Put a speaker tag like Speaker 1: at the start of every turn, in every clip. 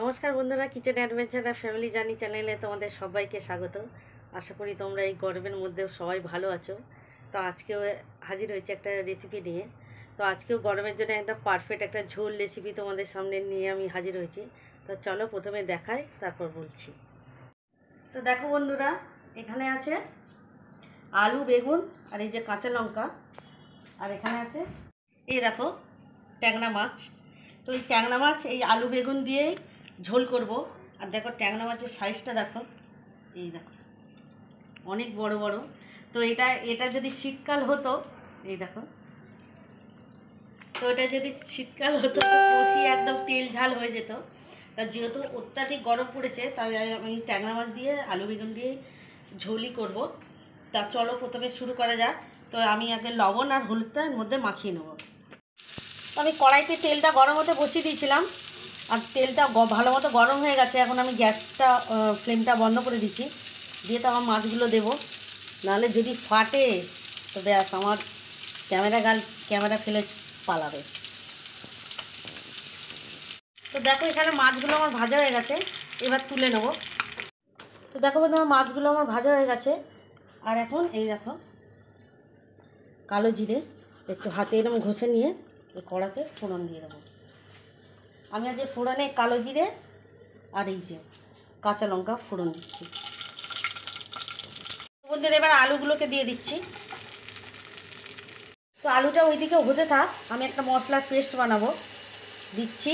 Speaker 1: নমস্কার বন্ধুরা, kitchen adventure আর family journey চ্যানেলে তোমাদের সবাইকে স্বাগত। আশা করি তোমরা এই গরমের মধ্যেও সবাই ভালো আছো। তো আজকেও হাজির হয়েছে একটা রেসিপি নিয়ে। তো আজকেও গরমের জন্য একটা পারফেক্ট একটা ঝোল রেসিপি তোমাদের সামনে নিয়ে আমি হাজির হয়েছি। তো চলো প্রথমে দেখাই, তারপর বলছি। তো দেখো বন্ধুরা, এখানে আছে আলু, বেগুন আর এই যে কাঁচা লঙ্কা, আর এখানে আছে এই দেখো ট্যাংরা মাছ। তো এই ট্যাংরা মাছ এই আলু বেগুন দিয়েই ঝোল করব। আর দেখো ট্যাংরা মাছের সাইজটা দেখো, এই দেখো অনেক বড় বড়। তো এটা যদি শীতকাল হতো, এই দেখো, তো এটা যদি শীতকাল হতো তো কষিয়ে একদম তেল ঝাল হয়ে যেত। তা যেহেতু অত্যাধিক গরম পড়েছে, তাই আমি ট্যাংরা মাছ দিয়ে আলু বেগুন দিয়ে ঝোলই করব। তা চলো প্রথমে শুরু করা যাক। তো আমি আগে লবণ আর হলুদটা এর মধ্যে মাখিয়ে নেব। তো আমি কড়াইতে তেলটা গরম হতে বসিয়ে দিয়েছিলাম, আর তেলটা ভালো মতো গরম হয়ে গেছে। এখন আমি গ্যাসটা ফ্লেমটা বন্ধ করে দিচ্ছি, দিয়ে তো আমার মাছগুলো দেবো, নাহলে যদি ফাটে তো ব্যাস আমার ক্যামেরা ফেলে পালাবে। তো দেখো এখানে মাছগুলো আমার ভাজা হয়ে গেছে, এবার তুলে নেব। তো দেখো বন্ধু, আমার মাছগুলো আমার ভাজা হয়ে গেছে। আর এখন এই দেখো কালো জিরে একটু হাতে এরকম ঘষে নিয়ে এই কড়াতে ফোড়ন দিয়ে দেবো। আমি আজ ফোড়নে কালো জিরে আর এই যে কাঁচা লঙ্কা ফোড়ন দিচ্ছি। বন্ধুরা এবার আলুগুলোকে দিয়ে দিচ্ছি। তো আলুটা ওইদিকে হতে থাক, আমি একটা মশলার পেস্ট বানাবো। দিচ্ছি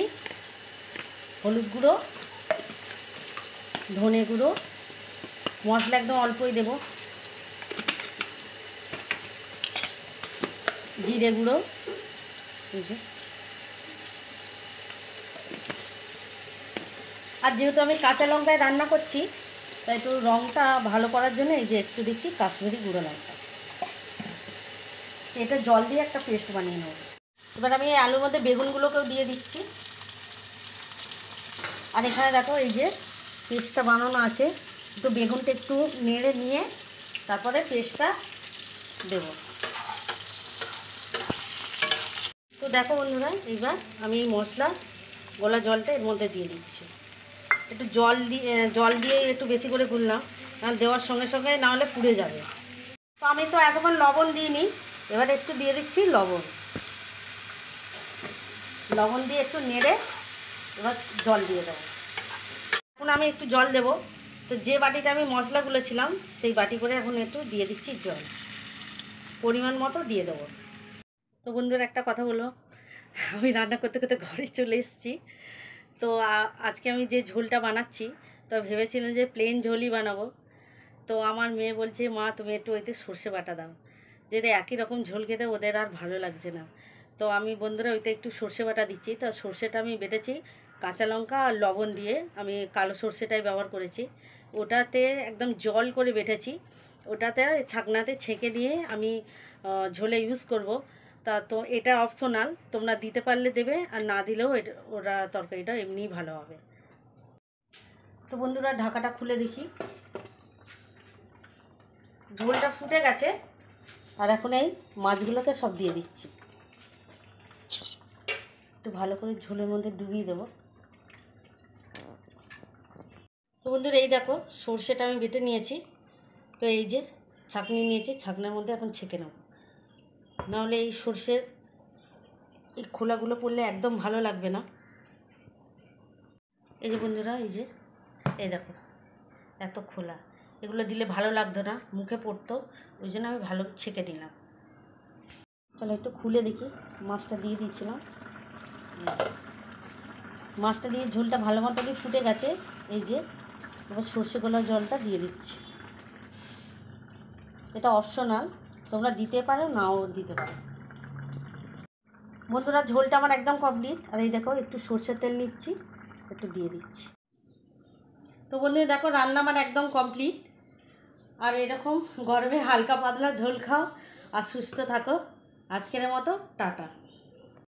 Speaker 1: হলুদ গুঁড়ো, ধনে গুঁড়ো, মশলা একদম অল্পই দেব, জিরে গুঁড়ো, এই যে। আর যেহেতু আমি কাঁচা লঙ্কায় রান্না করছি, তাই একটু রঙটা ভালো করার জন্য এই যে একটু দিচ্ছি কাশ্মীরি গুঁড়ো লঙ্কা। এটা জল দিয়ে একটা পেস্ট বানিয়ে নেব। এবার আমি এই আলুর মধ্যে বেগুনগুলোকেও দিয়ে দিচ্ছি। আর এখানে দেখো এই যে পেস্টটা বানানো আছে, একটু বেগুনটা একটু নেড়ে নিয়ে তারপরে পেস্টটা দেব। তো দেখো বন্ধুরা, এইবার আমি এই মশলা গোলা জলটা এর মধ্যে দিয়ে দিচ্ছি। একটু জল দিয়ে একটু বেশি করে গুললাম, কারণ দেওয়ার সঙ্গে সঙ্গে না হলে পুড়ে যাবে। তো আমি তো এতক্ষণ লবণ দিইনি, এবার একটু দিয়ে দিচ্ছি লবণ দিয়ে একটু নেড়ে এবার জল দিয়ে দেবো। এখন আমি একটু জল দেব। তো যে বাটিটা আমি মশলা গুলেছিলাম সেই বাটি করে এখন একটু দিয়ে দিচ্ছি জল, পরিমাণ মতো দিয়ে দেবো। তো বন্ধুরা একটা কথা বলো, আমি রান্না করতে করতে ঘরে চলে এসেছি। তো আজকে আমি যে ঝোলটা বানাচ্ছি, তো ভেবেছিলাম যে প্লেন ঝোলই বানাবো। তো আমার মেয়ে বলছে, মা তুমি একটু ওইতে সর্ষে বাটা দাও, যেটা একই রকম ঝোল খেতে ওদের আর ভালো লাগছে না। তো আমি বন্ধুরা ওইতে একটু সর্ষে বাটা দিচ্ছি। তো সর্ষেটা আমি বেটেছি কাঁচা লঙ্কা আর লবণ দিয়ে, আমি কালো সর্ষেটাই ব্যবহার করেছি। ওটাতে একদম জল করে বেটেছি, ওটাতে ছাকনাতে ছেঁকে দিয়ে আমি ঝোলে ইউজ করব। তো এটা অপশনাল, তোমরা দিতে পারলে দেবে, আর না দিলেও ওরা তরকারিটা এমনিই ভালো হবে। তো বন্ধুরা ঢাকাটা খুলে দেখি, ঝোলটা ফুটে গেছে। আর এখন এই মাছগুলোকে সব দিয়ে দিচ্ছি, একটু ভালো করে ঝোলের মধ্যে ডুবিয়ে দেবো। তো বন্ধুরা এই দেখো সর্ষেটা আমি বেটে নিয়েছি। তো এই যে ছাঁকনি নিয়েছি, ছাঁকনার মধ্যে এখন ছেঁকে নেব, নাহলে এই সর্ষের এই খোলাগুলো পড়লে একদম ভালো লাগবে না। এই যে বন্ধুরা এই দেখো এত খোলা, এগুলো দিলে ভালো লাগতো না, মুখে পড়তো, ওই জন্য আমি ভালো ছেঁকে নিলাম। চলো একটু খুলে দেখি, মাছটা দিয়ে দিচ্ছিলাম। মাছটা দিয়ে ঝোলটা ভালো মতনই ফুটে গেছে। এই যে এবার সর্ষে গোলার জলটা দিয়ে দিচ্ছি। এটা অপশনাল, তোমরা দিতে পারো নাও দিতে পারো। বন্ধুরা ঝোলটা আমার একদম কমপ্লিট। আর এই দেখো একটু সর্ষের তেল নিচ্ছি, একটু দিয়ে দিচ্ছি। তো বন্ধুরা দেখো রান্না আমার একদম কমপ্লিট। আর এরকম গরমে হালকা পাতলা ঝোল খাও আর সুস্থ থাকো। আজকের মতো টাটা।